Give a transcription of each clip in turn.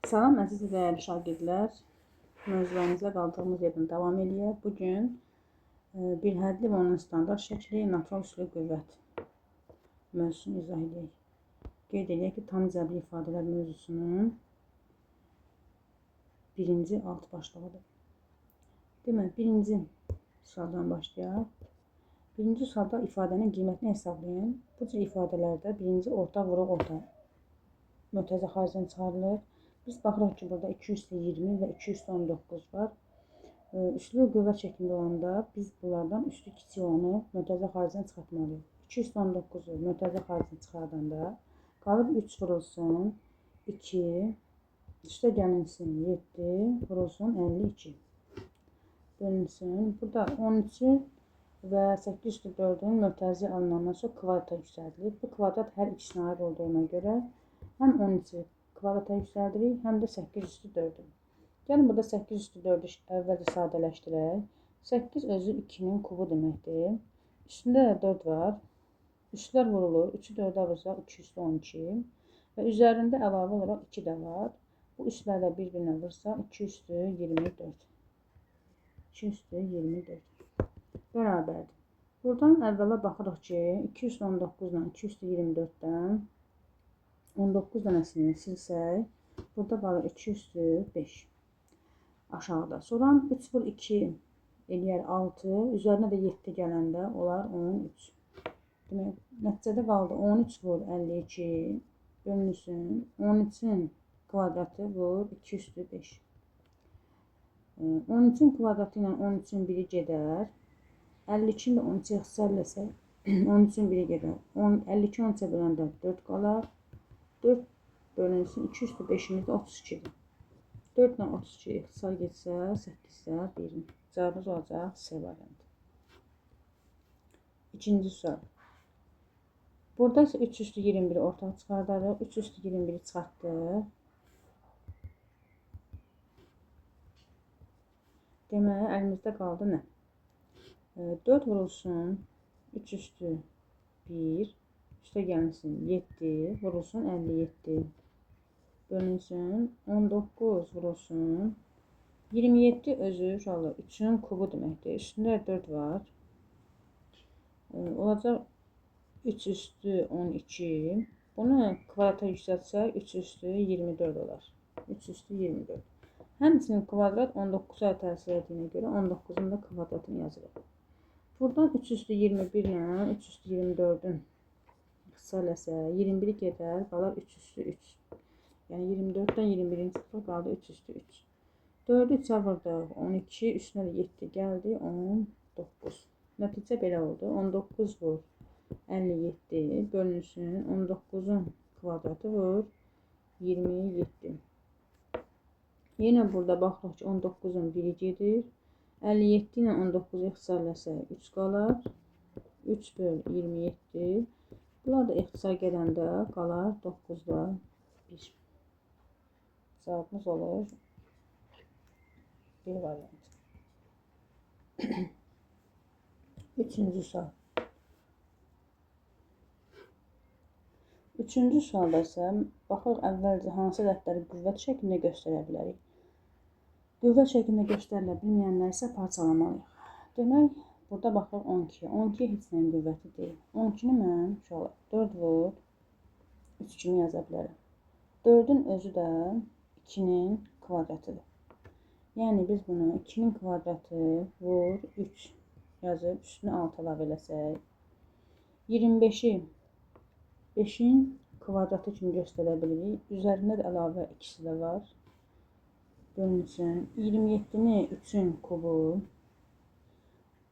Salam əziz və dəyərli şagirdlər. Mövzularımıza qaldığımız yerdən davam edir. Bugün bir hədli və onun standart şəkli natural üslü qüvvət mövzusunu izah edək. Qeyd edək ki, tam cəbri ifadələr mövzusunun birinci alt başlığıdır. Demək, birinci sualdan başlayaq. Birinci sualda ifadənin qiymətini hesablayın. Bu cür ifadələrdə birinci orta vuruq orta mötərizə xaricdən çıxarılır. Biz baxırıq ki, burada 220 və 219 var. Üslü qüvvət şəklində olanda biz bunlardan üstü kiçik olanı mötərizə xaricdən çıxartmalıyıq. 219-u mötərizə xaricdən çıxardanda qalıb 3 vurulsun 2, üstə gəlinsin 7, vurulsun 52. Bölünsün. Burada 13-ü və 8/4-ün mötərizə alınandan sonra kvadrata yüksəldilir. Bu kvadrat hər ikisinə aid olduğuna görə həm 13-ü kvadrata yüksəldirik, həm də 8/4-ü. Gəlin burada 8/4-ü əvvəlcə sadələşdirək. 8 özü 2-nin kubu deməkdir. Üstündə 4 var. Üstlər vurulur. 3-ü 4-ə vursaq 2/12 və üzərində əlavə olaraq 2 də var. Bu üstlərlə bir-birinə vursaq 2/24. 2/24 bərabərdir. Buradan əvvəla baxırıq ki, 219 ilə 2/24-dən 19 dənəsini silsək, burada qalır 2/5 aşağıda. Sonra 3 vur 2 eləyər 6, üzərinə də 7 gələndə olar 13. Demək, nəticədə qaldı 13 vur 52 bölünsün 13-ün kvadratı vur 2/5. 13-ün kvadratı ilə 13-ün biri gedər. 52-ni də 13-ə ixtisarləsək 13-ün biri gedər. 52 13-ə böləndə 4 qalar. 4 bölünsün 2/5'imiz de 32'dir. 4 ilə 32 ixtisar getsə 8-sə 1. Cavabımız olacaq C variantı. İkinci sual. Burada isə 3/21'i ortaya çıxardarıq. 3/21'i çıxartdıq. Demək, əlimizdə qaldı nə? 4 vurulsun 3/1, üstə gəlinsin 7, vurulsun 57. Bölünsün 19 vurulsun 27 özü uşaqlar 3-ün kubu deməkdir. Üstündə 4 var. Olacaq 3/12. Bunu kvadrata yüksəltsək 3/24 olar. 3/24. Həmçinin kvadrat 19-a təsir etdiyinə görə 19-un da kvadratını yazırıq. Buradan 3/21 ilə 3/24-ün ixtisarləsə 21 gedər, qalar 3/3. Yəni 24-dən 21-in çıxır, qaldı 3/3. 4-ü 3-ə vurdıq 12, üstünə də 7 gəldi 19. Nəticə belə oldu. 19 vur 57 bölünsün 19-un kvadratı vur 27. Yenə burada baxırıq ki 19-un biri gedir. 57 ilə 19-u ixtisarləsək 3 qalar. 3 böl 27. Bunlar da ixtisar gedəndə qalar 9-da 1. Cavabımız olur B variantı. Üçüncü sual. Üçüncü sualda isə baxırıq əvvəlcə hansı ədədləri qüvvət şəklində göstərə bilərik. Qüvvət şəklində göstərilə bilməyənləri isə parçalamalıyıq. Demək, burada baxırıq 12. 12 heç nəyin qüvvəti deyil. 12-ni mən 4 vur 3 kimi yaza bilərəm. 4-ün özü də 2-nin kvadratıdır. Yəni biz bunu 2-nin kvadratı vur 3 yazıb üstünə 6 əlavə eləsək 25-i 5-in kvadratı kimi göstərə bilirik. Üzərində də əlavə ikisi də var. Bölünsün 27-ni 3-ün kubu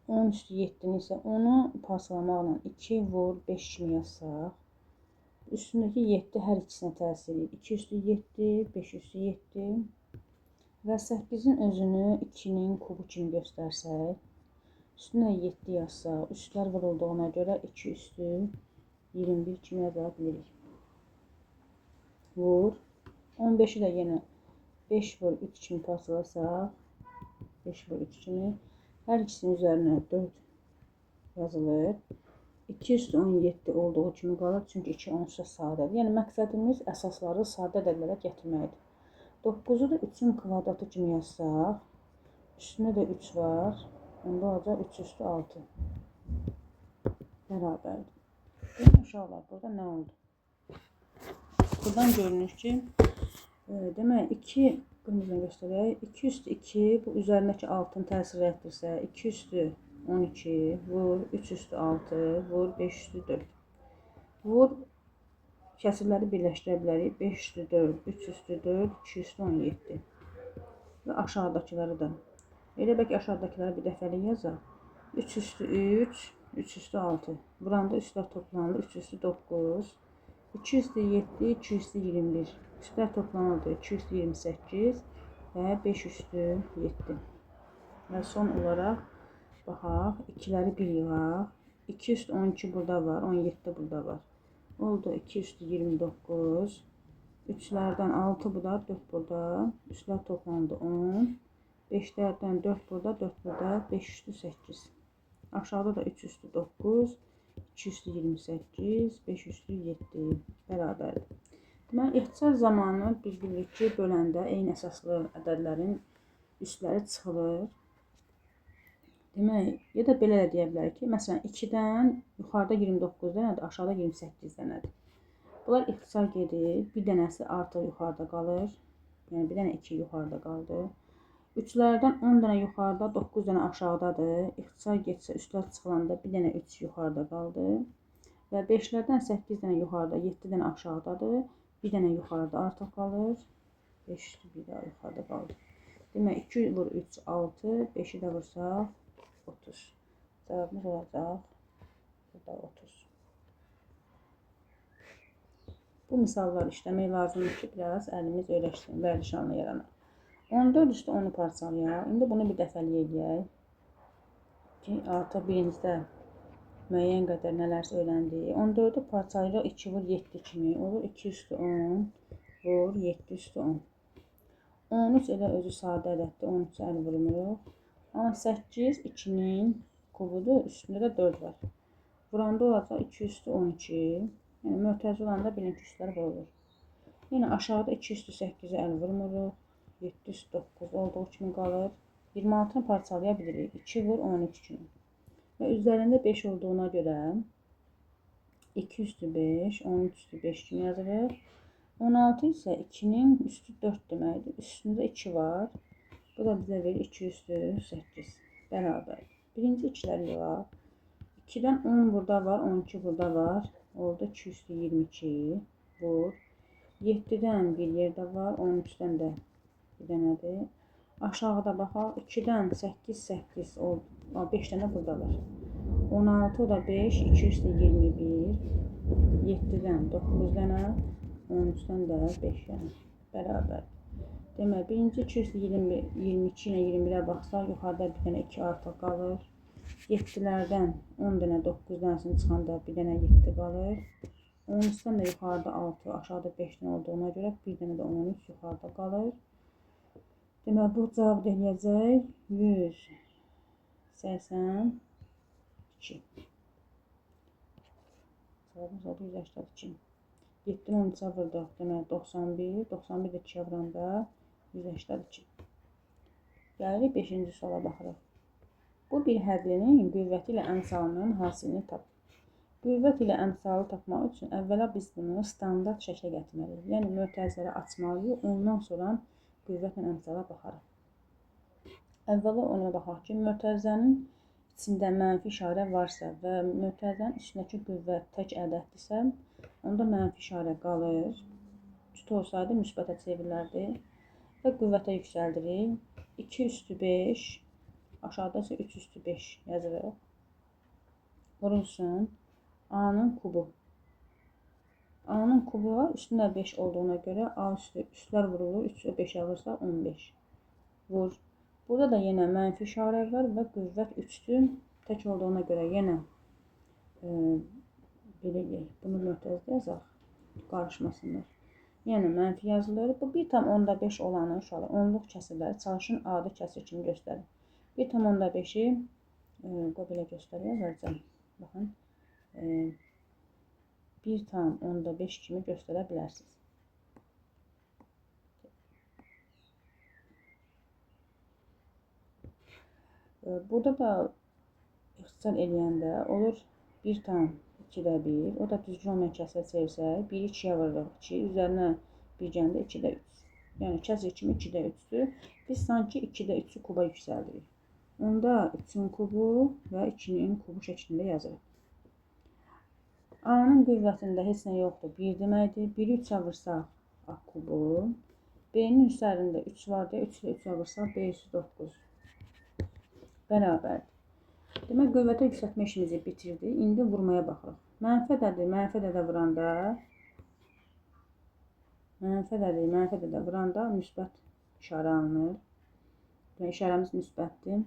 10/7-ni isə onu parçalamaqla 2 vur 5 kimi yazsaq üstündəki 7 hər ikisinə təsir edir. 2/7, 5/7 və 8-in özünü 2-nin kubu kimi göstərsək üstünə 7 yazsaq üstlər vurulduğuna görə 2/21 kimi yaza bilirik. Vur 15-i də yenə 5 vur 3 kimi parçalasaq 5 vur 3 kimi hər ikisinin üzərinə 4 yazılır. 2/17 olduğu kimi qalır. Çünki 2 onsuz da sadədir. Yəni məqsədimiz əsasları sadə ədədlərə gətirməkdir. 9'u da 3'ün kvadratı kimi yazsaq, üstündə də 3 var. Onda olacaq 3 üstü 6. Bərabərdir. Demək uşaqlar, burada nə oldu? Buradan görünür ki, demək 2 qırmızını göstərək. 2 üstü 2 bu üzərindəki 6-nı təsir etdirsə, 2 üstü 12 vur 3 üstü 6 vur 5 üstü 4. Vur kəsirləri birləşdirə bilərik. 5 üstü 4, 3 üstü 4, 2 üstü 17. Və aşağıdakıları da. Elə bəlkə aşağıdakıları bir dəfəlik yazaq. 3 üstü 3, 3 üstü 6. Buranda üstlər toplandı. 3 üstü 9, 2 üstü 7, 2 üstü 21. Üstlər toplanıldı. 2 üstü 28 və 5 üstü 7. Və son olaraq baxaq. 2'ləri bir yığaq. 2 üstü 12 burada var. 17 burada var. Oldu 2 üstü 29. 3'lərdən 6 burada, 4 burada. Üstlər toplandı 10. 5'lərdən 4 burada, 4 burada. 5 üstü 8. Aşağıda da 3 üstü 9. 2 üstü 28. 5 üstü 7. Bərabərdir. Deməli, ixtisar zamanı biz bilirik ki, böləndə eyni əsaslı ədədlərin üstləri çıxılır. Demək, ya da belə də deyə bilərik ki, məsələn, 2-dən yuxarıda 29 dənədir, aşağıda 28 dənədir. Bunlar ixtisar gedir, bir dənəsi artıq yuxarıda qalır. Yəni, bir dənə 2 yuxarıda qaldı. 3'lərdən 10 dənə yuxarıda, 9 dənə aşağıdadır. İxtisar getsə, üstlər çıxılanda bir dənə 3 yuxarıda qaldı. Və 5'lərdən 8 dənə yuxarıda, 7 dənə aşağıdadır. Bir dənə yuxarıda artıq qalır. 5 üstü bir daha yuxarıda qaldı. Demək, 2 vur 3, 6. 5'i də vursaq, 30. Cavabımız olacaq. Burada 30. Bu misallar işləmək lazımdır ki, biraz əlimiz öyrəşsin, vərdişanlı yaranar. 14 üstü 10'u parçalayaq. İndi bunu bir dəfəlik eləyək. Ki, artıq birincidə müəyyən qədər nələrsə öyrəndik. 14'ü parçalayırıq 2 vur 7 kimi. Olur 2 üstü 10 vur 7 üstü 10. 13 elə özü sadə ədəddir. 13 əl vurmuruq. Amma 8 2'nin kubudur. Üstündə də 4 var. Buranda olacaq 2 üstü 12. Yəni mötərizə olanda bilin ki, üstlər vurulur. Yəni aşağıda 2 üstü 8'i əl vurmuruq. 7 üstü 9 olduğu kimi qalır. 26'nı parçalaya bilirik. 2 vur 13 kimi. Və üzərində 5 olduğuna görə 2 üstü 5, 13 üstü 5 kimi yazılır. 16 isə 2'nin üstü 4 deməkdir. Üstündə 2 var. Bu da bizə verir 2 üstü 8. Bərabər. Birinci ikiləri yığaq. 2'dən 10 burada var, 12 burada var. Orada 2 üstü 22 vur. 7'dən bir yerdə var, 13'dən də bir dənədir. Aşağıda baxaq. 2'dən 8, 8 oldu. 5 dənə burada var. 16 da 5, 2 üstü 21. 7'dən 9 dənə, 13'dən də 5 dənə. Bərabər. Demək, birinci 2 üstü 22 ilə 21'ə baxsaq, yuxarıda bir dənə 2 artıq qalır. 7'lərdən 10 dənə 9 dənəsini çıxanda bir dənə 7 qalır. 13'dən də yuxarıda 6, aşağıda 5 dənə olduğuna görə bir dənə də 13 yuxarıda qalır. Demək, bu cavab eləyəcək 182. Cavabımız oldu 182. 7'nin 13'ə vurduk. Demək, 91. 91 də 2'yə vuranda 182. Gəlirik 5-ci suala baxırıq. Bu bir hədlinin qüvvəti ilə əmsalının hasilini tap. Qüvvət ilə əmsalı tapmaq üçün əvvəla biz bunu standart şəklə gətirməliyik. Yəni, mötərizələri açmalıyıq. Ondan sonra qüvvətlə əmsala baxarıq. Əvvəla ona baxaq ki, mötərizənin içində mənfi işarə varsa və mötərizənin üstündəki qüvvət tək ədəddirsə, onda mənfi işarə qalır. Cüt olsaydı müsbətə çevrilərdi və qüvvətə yüksəldirik. 2 üstü 5, aşağıda isə 3 üstü 5 yazırıq. Vurulsun. A'nın kubu. A'nın kubu var. Üstündə 5 olduğuna görə A üstü üstlər vurulur. 3 və 5 alırsa 15. Vur. Burada da yenə mənfi işarə var və qüvvət 3'dür. Tək olduğuna görə yenə belə deyək. Bunu mötərizə yazaq. Qarışmasınlar. Yəni mənfi yazılır. Bu 1,5 olanı uşaqlar onluq kəsirləri çalışın adi kəsir kimi göstərir. 1,5'i qoy belə göstərək əvvəlcə. Baxın. 1,5 kimi göstərə bilərsiniz. Burada da ixtisar eləyəndə olur 1 tam 2-də 1. O da düzgün olmayan kəsrə çevirsək 1-i 2-yə vururuq. 2 üzərinə 1 gəndə 2-də 3. Yəni kəsr kimi 2-də 3-dür. Biz sanki 2-də 3-ü kuba yüksəldirik. Onda 3-ün kubu və 2-nin kubu şəklində yazırıq. A-nın qüvvətində heç nə yoxdur. 1 deməkdir. 1-i 3-ə vursaq A kubu. B-nin üzərində 3 var deyə 3 ilə 3-ə vursaq B üstü 9. Bərabərdir. Demək, qüvvətə yüksəltmə işimizi bitirdik. İndi vurmaya baxırıq. Mənfi ədədi mənfi ədədə vuranda müsbət işarə alınır. Yəni, işarəmiz müsbətdir.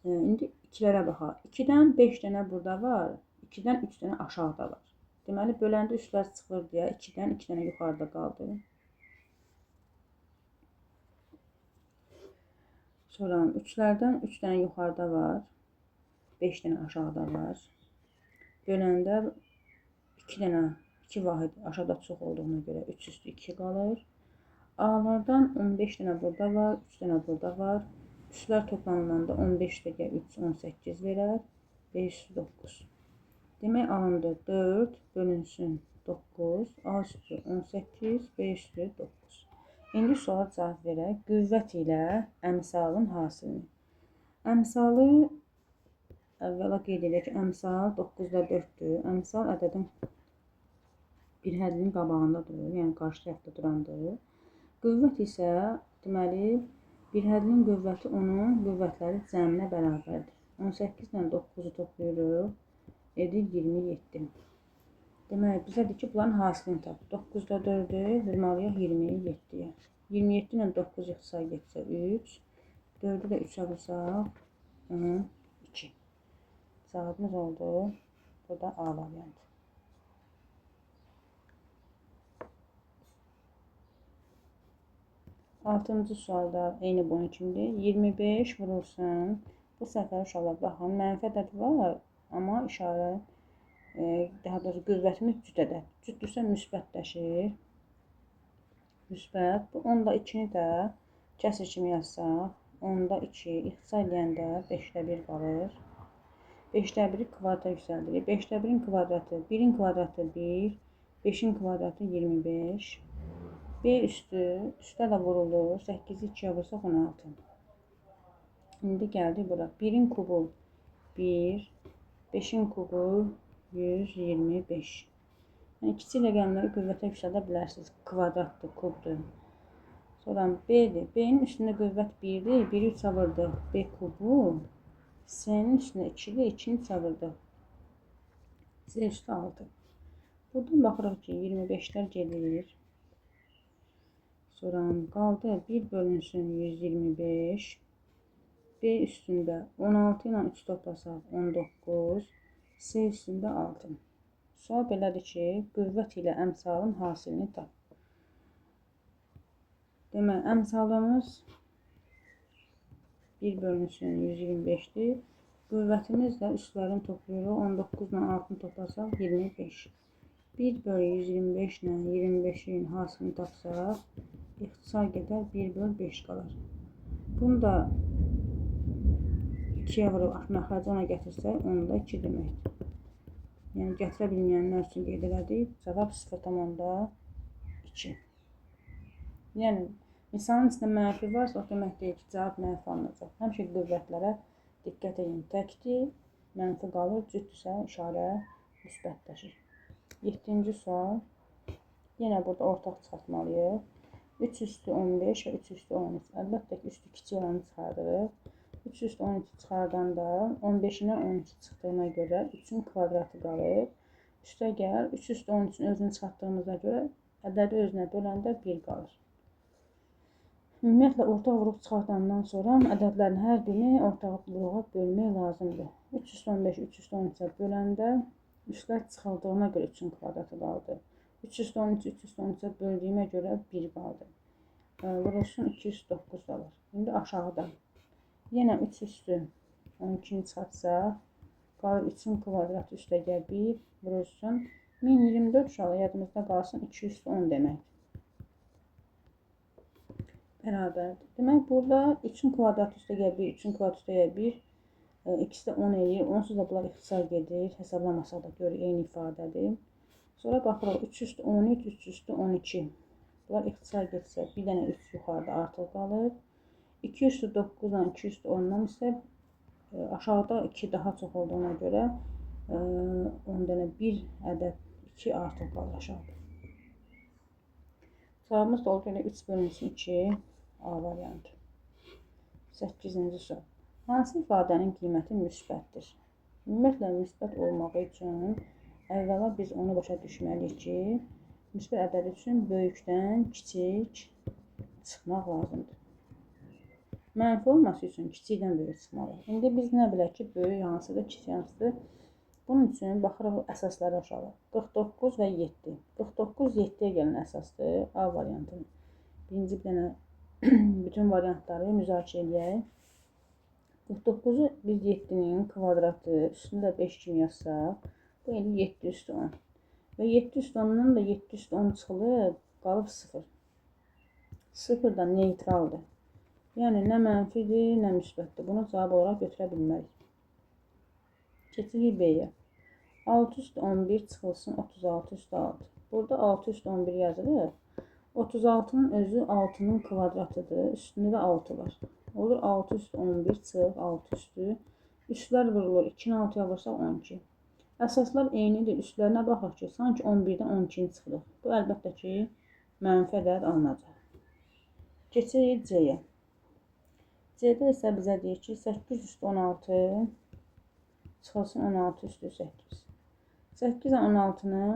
İndi 2-lərə baxaq. 2-dən 5 dənə burada var. 2-dən 3 dənə aşağıda var. Deməli, böləndə üstlər çıxılır deyə 2-dən 2 dənə yuxarıda qaldı. Sonra 3-lərdən 3 dənə yuxarıda var. 5 dənə aşağıda var. Böləndə 2 dənə 2 vahid aşağıda çox olduğuna görə 3 üstü 2 qalır. A-lardan 15 dənə burada var. 3 dənə burada var. Üstlər toplanılanda 15 dəqiqə 3 18 verər. B üstü 9. Demək alındı 4 bölünsün 9. A üstü 18 B üstü 9. İndi suala cavab verək. Qüvvət ilə əmsalın hasilini. Əmsalı əvvəla qeyd edək ki, əmsal 9-da 4-dür. Əmsal ədədin bir hədinin qabağında durur, yəni qarşı tərəfdə durandır. Qüvvət isə deməli bir hədinin qüvvəti onun qüvvətləri cəminə bərabərdir. 18 ilə 9-u toplayırıq, edir 27. Demək, bizədir ki, bunların hasilini tap. 9-da 4-ü vurmalıyıq 27-yə. 27 ilə 9 ixtisar getsə 3. 4-ü də 3-ə vursaq 2. Cavabımız oldu. Bu da A variantı. Altıncı sualda eyni bunun kimdir? 25 vurulsun. Bu səfər uşaqlar baxın, mənfi ədəd var, amma işarə daha doğrusu qüvvətimiz cüt ədəd. Cütdürsə müsbətləşir. Müsbət. Bu 10-da 2-ni də kəsr kimi yazsaq, 10-da 2 ixtisar eləyəndə 5-də 1 qalır. 5-də 1-i kvadrata yüksəldirik. 5-də 1-in kvadratı 1-in kvadratı 1, 5-in kvadratı 25. B üstü, üstə də vurulur. 8-i 2-yə vursaq 16. İndi gəldik bura. 1-in kubu 1, 5-in kubu 125. Yəni, kiçik rəqəmləri qüvvətə yüksəldə bilərsiniz. Kvadratdır, kubdur. Sonra B-dir. B-nin üstündə qüvvət 1-dir. 1-i 3-ə vurdıq. B kubu. C-nin üstündə 2-dir. 2-ni 3-ə vurdıq. C üstü 6. Buradan baxırıq ki, 25-lər gedir. Sonra qaldı 1 bölünsün 125. B üstündə 16 ilə 3 toplasaq 19. C üstündə 6. Sual belədir ki, qüvvət ilə əmsalın hasilini tap. Demək, əmsalımız 1 bölünsün 125-dir. Qüvvətimiz də üstlərini toplayırıq. 19 ilə 6-nı toplasaq 25. 1 bölü 125 ilə 25-in hasilini tapsaq, ixtisar gedər 1 bölü 5 qalar. Bunu da 2-yə vurub məxrəci ona gətirsək, 10-da 2 deməkdir. Yəni, gətirə bilməyənlər üçün qeyd elədik. Cavab 0,2. Yəni, misalın içində mənfi varsa, o demək deyil ki, cavab mənfi alınacaq. Həmişə qüvvətlərə diqqət edin. Təkdir, mənfi qalır, cütdürsə işarə müsbətləşir. 7-ci sual. Yenə burada ortaq çıxartmalıyıq. 3 üstü 15 və 3 üstü 13. Əlbəttə ki, üstü kiçik olanı çıxardırıq. 3 üstü 12 çıxardanda 15-dən 12 çıxdığına görə 3-ün kvadratı qalır. Üstə gəl, 3 üstü 13-ün özünü çıxartdığımıza görə ədədi özünə böləndə 1 qalır. Ümumiyyətlə, ortaq vuruq çıxartandan sonra ədədlərin hər birini ortaq vuruğa bölmək lazımdır. 3 üstü 15, 3 üstü 13-ə böləndə üstlər çıxıldığına görə 3-ün kvadratı qaldı. 3 üstü 13, 3 üstü 13-ə böldüyümə görə 1 qaldı. Vurulsun 2 üstü 9 qalır. İndi aşağıda. Yenə 3 üstü 12-ni çıxartsaq, qalır 3-ün kvadratı üstə gəl 1, vurulsun 1024 uşağı yadımızda qalsın 2 üstü 10 demək. bərabərdir. Demək, burada 3-ün kvadratı üstə gəl 1, 3-ün kvadratı üstə gəl 1. İkisi də 10 eləyir. Onsuz da bunlar ixtisar gedir. Hesablamasaq da görür, eyni ifadədir. Sonra baxırıq 3 üstü 13, 3 üstü 12. Bunlar ixtisar getsə, bir dənə 3 yuxarıda artıq qalır. 2 üstü 9-dan 2 üstü 10-dan isə aşağıda 2 daha çox olduğuna görə 10 dənə 1 ədəd 2 artıq qalır aşağıda. Cavabımız da oldu 3 bölünsün 2 A variantı. 8-ci sual. Hansı ifadənin qiyməti müsbətdir? Ümumiyyətlə, müsbət olmağı üçün əvvəla biz onu başa düşməliyik ki, müsbət ədəd üçün böyükdən kiçik çıxmaq lazımdır. Mənfi olması üçün kiçikdən böyük çıxmalı. İndi biz nə bilək ki, böyük hansıdır, kiçik hansıdır? Bunun üçün baxırıq əsaslara uşaqlar. 49 və 7. 49 7-yə gələn əsasdır. A variantını. Birinci bir dənə bütün variantları müzakirə edək. 49-u biz 7-nin kvadratı üstündə 5 kimi yazsaq, bu eləyir 7 üstü 10. Və 7 üstü 10-dan da 7 üstü 10 çıxılıb, qalıb 0. 0 da neytraldır. Yəni, nə mənfidir, nə müsbətdir. Bunu cavab olaraq götürə bilmərik. Keçirik B-yə. 6 üstü 11 çıxılsın 36 üstü 6. Burada 6 üstü 11 yazılır. 36-nın özü 6-nın kvadratıdır. Üstündə də 6 var. Olur 6 üstü 11 çıx 6 üstü. Üstlər vurulur. 2-ni 6-ya vursaq 12. Əsaslar eynidir. Üstlərinə baxaq ki, sanki 11-dən 12-ni çıxırıq. Bu əlbəttə ki, mənfi ədəd alınacaq. Keçirik C-yə. C-də isə bizə deyir ki, 8 üstü 16 çıxılsın 16 üstü 8. 8 və 16-nı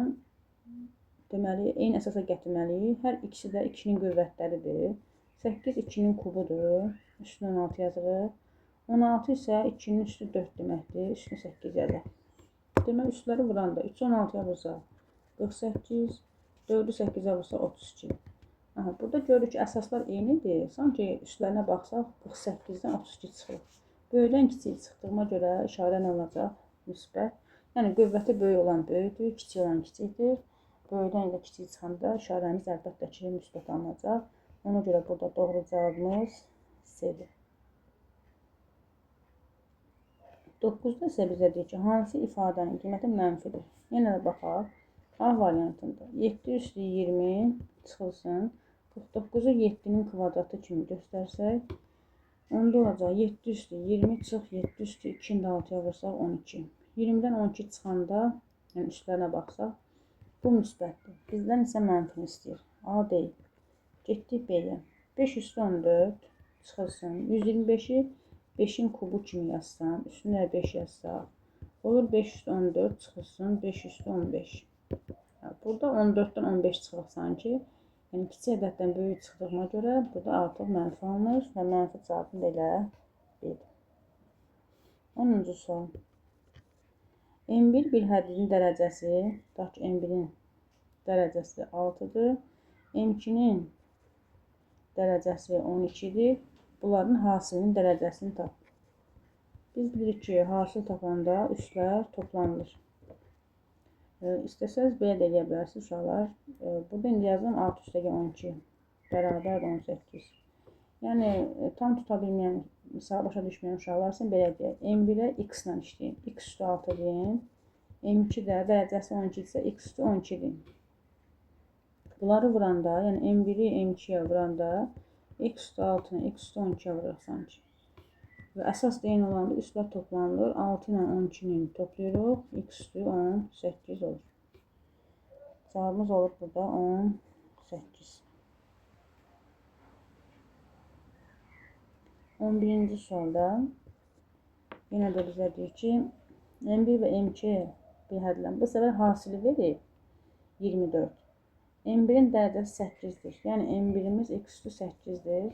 deməli, eyni əsasa gətirməliyik. Hər ikisi də 2-nin qüvvətləridir. 8 2-nin kubudur. Üstünə 16 yazılır. 16 isə 2-nin üstü 4 deməkdir. Üstünə 8 yazılır. Demək, üstləri vuranda 3-ü 16-ya vursa 48, 4-ü 8-ə vursa 32. Aha, burada görürük ki, əsaslar eynidir. Sanki üstlərinə baxsaq 48-dən 32 çıxır. Böyükdən kiçik çıxdığıma görə işarə nə olacaq? Müsbət. Yəni, qüvvəti böyük olan böyükdür, kiçik olan kiçikdir. Böyükdən ilə kiçik çıxanda işarəmiz əlbəttə ki, müsbət alınacaq. Ona görə burada doğru cavabımız C-dir. 9-da isə bizə deyir ki, hansı ifadənin qiyməti mənfidir? Yenə də baxaq. A variantında 7 üstü 20 çıxılsın. 49-u 7-nin kvadratı kimi göstərsək, onda olacaq 7 üstü 20 çıx 7 üstü 2-ni də 6-ya vursaq 12. 20-dən 12 çıxanda, yəni üstlərinə baxsaq, bu müsbətdir. Bizdən isə mənfini istəyir. A deyil. Getdik B-yə. 5 üstü 14 çıxılsın. 125-i 5-in kubu kimi yazsam, üstünə 5 yazsaq, olur 5 üstü 14 çıxılsın 5 üstü 15. Burada 14-dən 15 çıxılır sanki. Yəni, kiçik ədəddən böyük çıxdığına görə burada artıq mənfi alınır və mənfi cavabını da elə B-dir. 10-cu sual. M1 bir həddinin dərəcəsi, tutaq ki, M1-in dərəcəsi 6-dır. M2-nin dərəcəsi 12-dir. Bunların hasilinin dərəcəsini tap. Biz bilirik ki, hasil tapanda üstlər toplanılır. İstəsəz belə də eləyə bilərsiniz uşaqlar. Burada indi yazıram 6 üstəgə 12 bərabər 18. Yəni, tam tuta bilməyən, misal başa düşməyən uşaqlar üçün belə deyək. M1-ə x ilə işləyin. X üstü 6 deyin. M2 də dərəcəsi 12 isə x üstü 12 deyin. Bunları vuranda, yəni M1-i M2-yə vuranda x üstü 6-nı x üstü 12-yə vururuq sanki. Və əsas deyin olanda üstlər toplanılır. 6 ilə 12-ni toplayırıq. X üstü 18 olur. Cavabımız olur burada 18. 11-ci sualda yenə də bizə deyir ki, M1 və M2 bir hədlən. Bu səfər hasili verir 24. M1-in dərəcəsi 8-dir. Yəni M1-imiz x üstü 8-dir.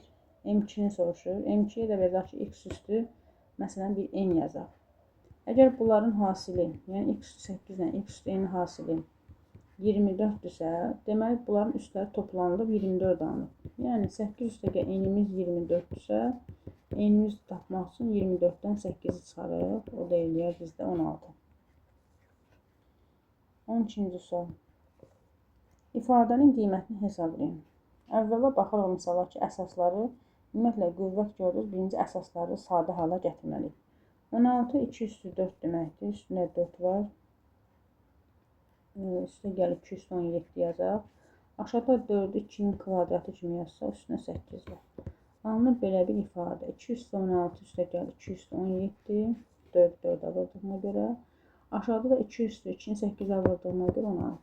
M2-ni soruşur. M2-yə də verək ki, x üstü, məsələn, bir n yazaq. Əgər bunların hasili, yəni x üstü 8 ilə x üstü n hasili 24-dürsə, deməli, bunların üstləri toplanılıb 24 alınıb. Yəni, 8 üstəgə n-imiz 24-dürsə, n-imizi tapmaq üçün 24-dən 8-i çıxarıq. O da eləyər bizdə 16. 12-ci sual. İfadənin qiymətini hesablayın. Əvvəla baxırıq misala ki, əsasları ümumiyyətlə qüvvət gördünüz, birinci əsasları sadə hala gətirməliyik. 16 2 üstü 4 deməkdir. Üstünə 4 var. Üstə gəlib 217 yazaq. Aşağıda 4'ü 2'nin kvadratı kimi yazsa, üstünə 8 var. Alınır belə bir ifadə. 2 üstü 16 üstə gəlir 2 üstü 17. 4 4'ə vurduğuna görə. Aşağıda da 2 üstü 2'ni 8'ə vurduğuna görə 16.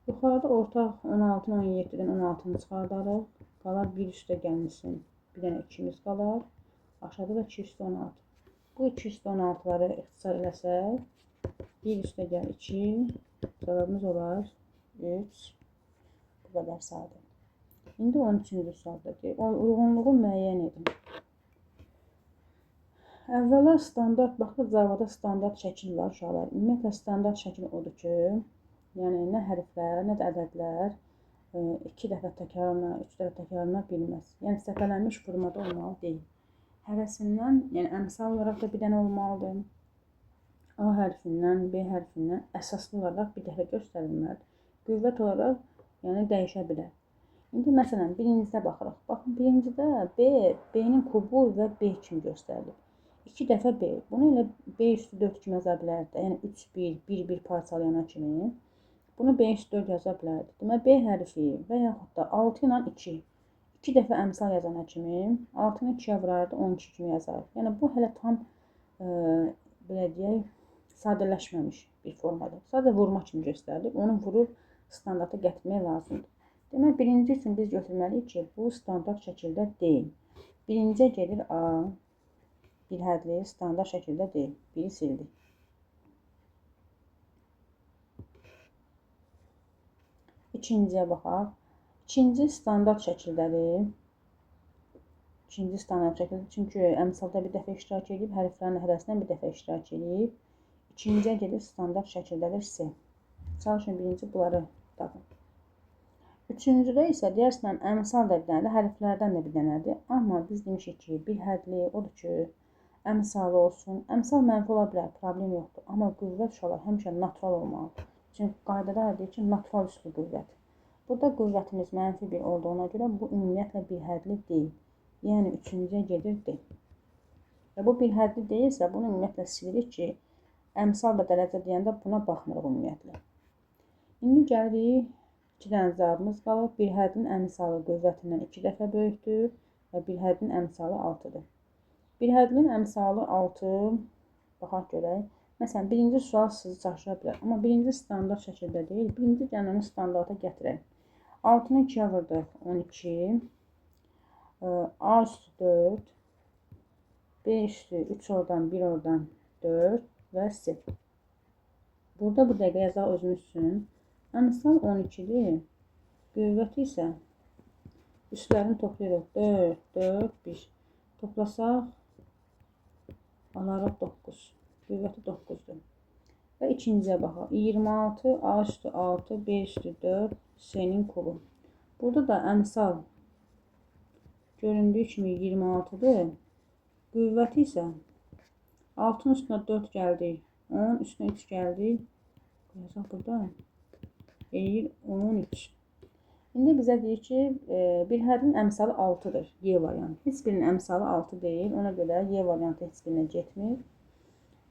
Yuxarıda ortaq 16'nı 17'dən 16'nı çıxardarıq. Qalar 1 üstə gəlmişsin. Bir dənə 2'miz qalar. Aşağıda da 2 üstü 16. Bu 2 üstü 16'ları ixtisar eləsək, 1 üstə gəl 2, cavabımız olar 3. Bu qədər sadə. İndi 13-cü sualdakı uyğunluğu müəyyən edin. Əvvəla standart, baxın, Javada standart şəkil var uşaqlar. Ümumiyyətlə standart şəkil odur ki, yəni nə hərflər, nə də ədədlər 2 dəfə təkrarlana, 3 dəfə təkrarlana bilməz. Yəni səpələnmiş formada olmalı deyil. Hərəsindən, yəni əmsal olaraq da bir dənə olmalıdır. A hərfindən, B hərfindən əsaslı olaraq bir dəfə göstərilməlidir. Qüvvət olaraq, yəni dəyişə bilər. İndi məsələn, birincidə baxırıq. Baxın, birincidə B, B-nin kubu və B kimi göstərilir. 2 dəfə B. Bunu elə B üstü 4 kimi yaza bilərdi. Yəni 3, 1, 1, 1 parçalayana kimi. Bunu B üstü 4 yaza bilərdi. Demək, B hərfi və yaxud da 6 ilə 2. 2 dəfə əmsal yazana kimi 6'nı 2'yə vurardı, 12 kimi yazardı. Yəni bu hələ tam belə deyək, sadələşməmiş bir formadır. Sadəcə vurma kimi göstərilir. Onu vurub standarta gətirmək lazımdır. Demək, birinci üçün biz götürməliyik ki, bu standart şəkildə deyil. Birinciyə gedir A, bir hədli standart şəkildə deyil. Biri sildik. İkinciyə baxaq. İkinci standart şəkildədir. İkinci standart şəkildə. Çünki əmsalda bir dəfə iştirak edib, hərflərin hərəsindən bir dəfə iştirak edib. İkinciyə gedir standart şəkildədir C. Çalışın birinci bunları tapın. Üçüncüdə isə deyərsən əmsal da bir dənədir, hərflərdən də bir dənədir. Amma biz demişik ki, bir hədli odur ki, əmsalı olsun. Əmsal mənfi ola bilər, problem yoxdur. Amma qüvvət uşaqlar həmişə natural olmalıdır. Çünki qaydada deyir ki, natural üslü qüvvət. Burada qüvvətimiz mənfi 1 olduğuna görə bu ümumiyyətlə bir hədli deyil. Yəni üçüncüyə gedir D. Və bu bir hədli deyilsə, bunu ümumiyyətlə silirik ki, əmsal və dərəcə deyəndə buna baxmırıq ümumiyyətlə. İndi gəlirik, 2 dənə cavabımız qalıb. Bir hədlin əmsalı qüvvətindən 2 dəfə böyükdür və bir hədlin əmsalı 6'dır. Bir hədlin əmsalı 6, baxaq görək. Məsələn, birinci sual sizi çaşıra bilər. Amma birinci standart şəkildə deyil. Birinci gələni standarta gətirək. 6'nı 2'yə vurduk 12. A üstü 4. B üstü 3 oradan 1 oradan 4 və C. Burada bu dəqiqə yazaq özümüz üçün. Əmsal 12'dir. Qüvvəti isə üstlərini toplayırıq. 4, 4, 1. Toplasaq alarıq 9. Qüvvəti 9'dur. Və ikinciyə baxaq. 26, A üstü 6, B üstü 4, C-nin kubu. Burada da əmsal göründüyü kimi 26'dır. Qüvvəti isə 6'nın üstünə 4 gəldi. 10 üstünə 3 gəldi. Yazaq burada. Eləyir 13. İndi bizə deyir ki, bir hədin əmsalı 6'dır. Y variantı. Heç birinin əmsalı 6 deyil. Ona görə Y variantı heç birinə getmir.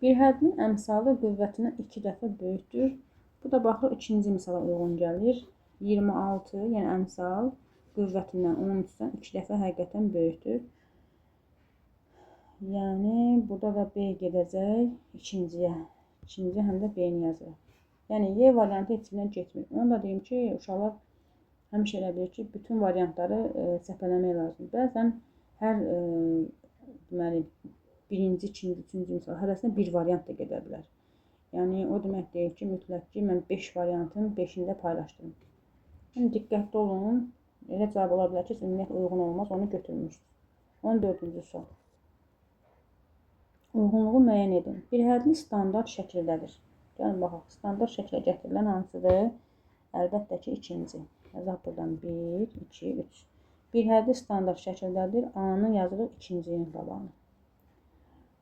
Bir hədin əmsalı qüvvətindən 2 dəfə böyükdür. Bu da baxır ikinci misala uyğun gəlir. 26, yəni əmsal qüvvətindən 13'dən 2 dəfə həqiqətən böyükdür. Yəni burada da B gedəcək ikinciyə. İkinciyə həm də B-ni yazırıq. Yəni Y variantı heç birinə getmir. Onu da deyim ki, uşaqlar həmişə elə bilir ki, bütün variantları səpələmək lazımdır. Bəzən hər deməli birinci, ikinci, üçüncü misal hərəsində bir variant da gedə bilər. Yəni o demək deyil ki, mütləq ki, mən 5 variantın 5'ini də paylaşdırım. Yəni diqqətli olun. Elə cavab ola bilər ki, ümumiyyətlə uyğun olmaz, onu götürmüşdür. 14-cü sual. Uyğunluğu müəyyən edin. Bir hədli standart şəkildədir. Gəlin baxaq, standart şəklə gətirilən hansıdır? Əlbəttə ki, ikinci. Yazaq buradan 1, 2, 3. Bir hədli standart şəkildədir. A-nı yazırıq ikincinin qabağına.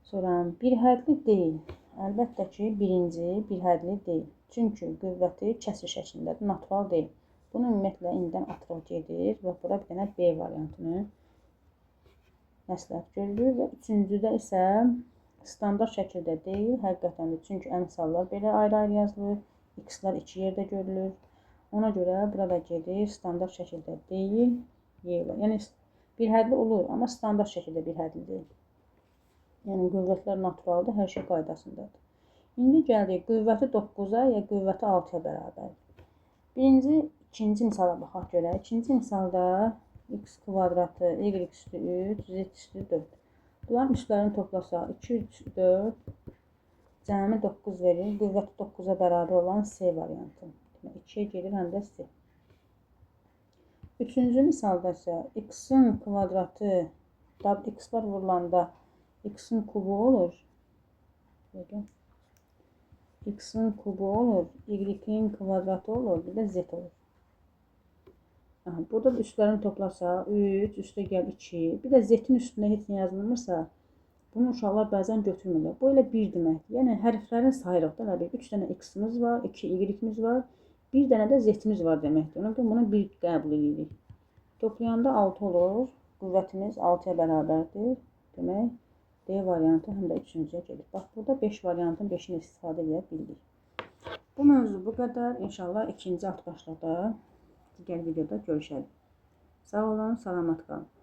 Sonra bir hədli deyil. Əlbəttə ki, birinci bir hədli deyil. Çünki qüvvəti kəsr şəklindədir, natural deyil. Bunu ümumiyyətlə indidən atılıb gedir və bura bir dənə B variantını məsləhət görülür və üçüncüdə isə standart şəkildə deyil, həqiqətən də, çünki əmsallar belə ayrı-ayrı yazılır, x-lar 2 yerdə görülür. Ona görə burada gedir, standart şəkildə deyil, y-lər. Yəni bir hədli olur, amma standart şəkildə bir hədli deyil. Yəni qüvvətlər naturaldır, hər şey qaydasındadır. İndi gəldik qüvvəti 9-a ya qüvvəti 6-ya bərabərdir. Birinci, ikinci misala baxaq görək. İkinci misalda x kvadratı, y üstü 3, z üstü 4. Bunların üstlərini toplasaq 2, 3, 4, cəmi 9 verir. Qüvvəti 9-a bərabər olan C variantı. 2-yə gedir, həm də C. Üçüncü misalda isə x-in kvadratı, x-lar vurulanda x-in kubu olur. X-in kubu olur, y-in kvadratı olur, bir də z olur. Burada da üstlərini toplasaq 3, üstə gəl 2. Bir də z-in üstündə heç nə yazılmırsa, bunu uşaqlar bəzən götürmürlər. Bu elə 1 deməkdir. Yəni hərflərini sayırıq da, 3 dənə x-imiz var, 2 y-imiz var, bir dənə də z-imiz var deməkdir. Ona görə bunu 1 qəbul edirik. Toplayanda 6 olur. Qüvvətimiz 6-ya bərabərdir. Demək, D variantı həm də üçüncüyə gedir. Bax, burada 5 variantın 5-ini istifadə edə bildik. Bu mövzu bu qədər. İnşallah ikinci alt başlıqda digər videoda görüşərik. Sağ olun, salamat qalın.